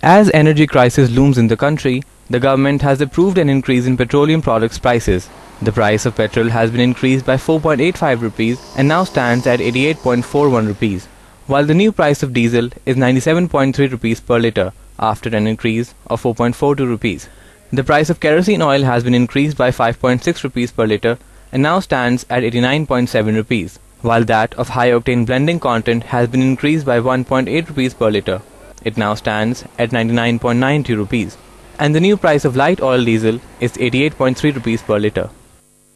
As energy crisis looms in the country, the government has approved an increase in petroleum products prices. The price of petrol has been increased by 4.85 rupees and now stands at 88.41 rupees, while the new price of diesel is 97.3 rupees per litre after an increase of 4.42 rupees. The price of kerosene oil has been increased by 5.6 rupees per litre and now stands at 89.7 rupees, while that of high-octane blending content has been increased by 1.8 rupees per litre. It now stands at 99.92 rupees. And the new price of light oil diesel is 88.3 rupees per litre.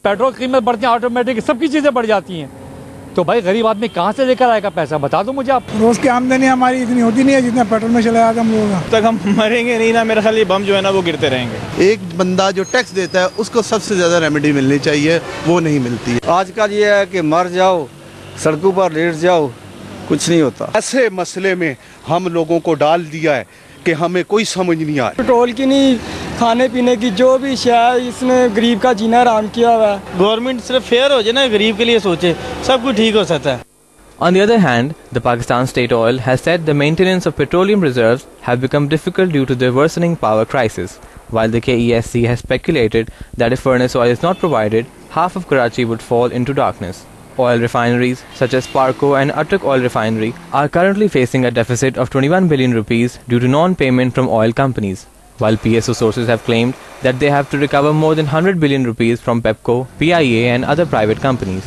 Petrol कीमत बढ़ती है, automatic सबकी चीज़ें बढ़ जाती हैं, तो भाई गरीब आदमी कहाँ से लेकर आएगा पैसा, बता दो मुझे आप। रोज़ की आमदनी हमारी इतनी होती नहीं है जितना पेट्रोल में चला जाता हम लोगों का। तक हम मरेंगे नहीं ना, मेरे ख्याल ये बम जो है ना वो गिरते रहेंगे। एक बंदा जो टैक्स देता है उसको सबसे ज़्यादा रेमेडी मिलनी चाहिए, वो नहीं मिलती। आजकल ये है कि मर जाओ, सड़कों पर लेट जाओ, कुछ नहीं होता। ऐसे मसले में हम लोगों को डाल दिया है कि हमें कोई समझ नहीं आ रहा। पेट्रोल की नहीं, खाने पीने की जो भी शायद इसने गरीब का जीना हराम किया हुआ है। गवर्नमेंट सिर्फ फेयर हो जाए ना, गरीब के लिए सोचे, सब कुछ ठीक हो सकता है। On the other hand, the Pakistan State Oil has said the maintenance of petroleum reserves have become difficult due to the worsening power crisis, while the KESC has speculated that if furnace oil is not provided, half of Karachi would fall into darkness. Oil refineries such as Parco and Attock Oil Refinery are currently facing a deficit of 21 billion rupees due to non-payment from oil companies, while PSO sources have claimed that they have to recover more than 100 billion rupees from Pepco, PIA and other private companies.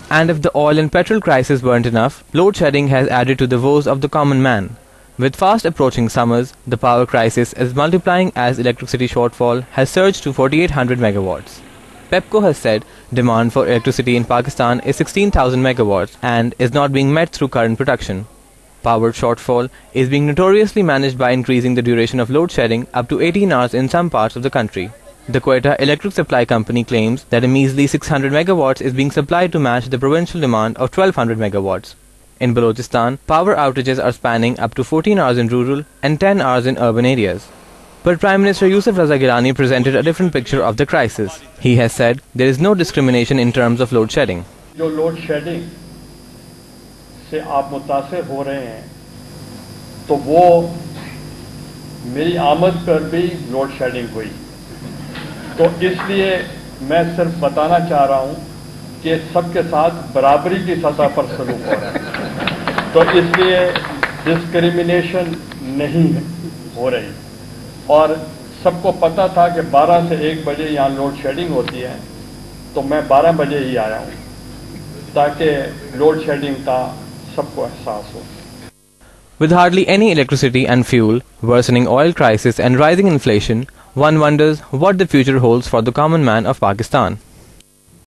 And if the oil and petrol crisis weren't enough, load shedding has added to the woes of the common man. With fast approaching summers, the power crisis is multiplying as electricity shortfall has surged to 4800 megawatts. Pepco has said demand for electricity in Pakistan is 16,000 megawatts and is not being met through current production. Power shortfall is being notoriously managed by increasing the duration of load shedding up to 18 hours in some parts of the country. The Quetta Electric Supply Company claims that a measly 600 megawatts is being supplied to match the provincial demand of 1200 megawatts. In Balochistan, power outages are spanning up to 14 hours in rural and 10 hours in urban areas. But Prime Minister Yusuf Raza Gilani presented a different picture of the crisis. He has said there is no discrimination in terms of load shedding. जो load shedding से आप मुतासिर हो रहे हैं, तो वो मेरी आमद पर भी लोड शेडिंग हुई, तो इसलिए मैं सिर्फ बताना चाह रहा हूं कि सबके साथ बराबरी की सतह पर सलूक हो रहा है, तो इसलिए डिस्क्रिमिनेशन नहीं हो रही। और सबको पता था कि 12 से 1 बजे यहाँ लोड शेडिंग होती है, तो मैं 12 बजे ही आया हूँ ताकि लोड शेडिंग का सबको एहसास हो। With hardly any electricity and fuel, worsening oil crisis and rising inflation, one wonders what the future holds for the common man of Pakistan.